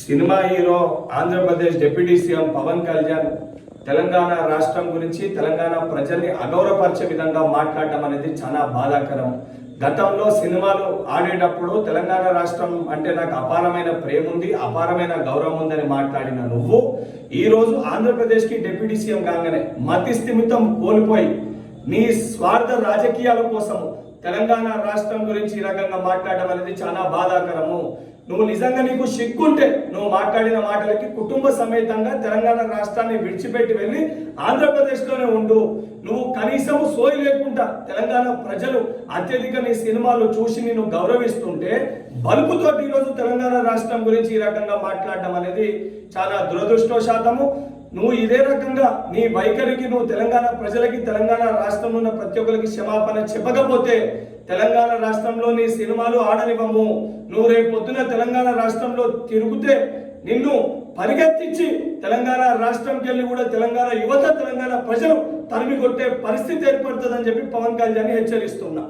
Cinema hero Andhra Pradesh deputy CM Pawan Kalyan Telangana రాష్ట్రం గురించి తెలంగాణ ప్రజల్ని అగౌరవపరిచే విధంగా మాట్లాడటం అనేది చాలా బాధాకరం. గతంలో సినిమాలు ఆడేటప్పుడు తెలంగాణ రాష్ట్రం అంటే నాకు అపారమైన ప్రేమ ఉంది, అపారమైన గౌరవం ఉందని మాట్లాడిన నువ్వు ఈ రోజు ఆంధ్రప్రదేశ్కి డిప్యూటీ సీఎం కాగానే మతి స్థిమితం కోల్పోయి నీ స్వార్థ రాజకీయాల కోసం తెలంగాణ రాష్ట్రం గురించి ఈ రకంగా మాట్లాడడం అనేది చాలా బాధాకరము. నువ్వు నిజంగా నీకు సిగ్గుంటే నువ్వు మాట్లాడిన మాటలకి కుటుంబ సమేతంగా తెలంగాణ రాష్ట్రాన్ని విడిచిపెట్టి వెళ్ళి ఆంధ్రప్రదేశ్లోనే ఉండు. నువ్వు కనీసం సోయి లేకుండా తెలంగాణ ప్రజలు అత్యధిక నీ సినిమాలు చూసి నిన్ను గౌరవిస్తుంటే బలుపుతో ఈరోజు తెలంగాణ రాష్ట్రం గురించి ఈ రకంగా మాట్లాడడం అనేది చాలా దురదృష్టవశాతము. నువ్వు ఇదే రకంగా నీ వైఖరికి నువ్వు తెలంగాణ ప్రజలకి తెలంగాణ రాష్ట్రంలో ఉన్న ప్రతి ఒక్కరికి క్షమాపణ చెప్పకపోతే తెలంగాణ రాష్ట్రంలో నీ సినిమాలు ఆడనివ్వము. నువ్వు రేపు పొద్దున తెలంగాణ రాష్ట్రంలో తిరుగుతే నిన్ను పరిగెత్తించి తెలంగాణ రాష్ట్రంకి వెళ్ళి కూడా తెలంగాణ యువత తెలంగాణ ప్రజలు తరిమి కొట్టే పరిస్థితి ఏర్పడుతుందని చెప్పి పవన్ కళ్యాణ్ హెచ్చరిస్తున్నా.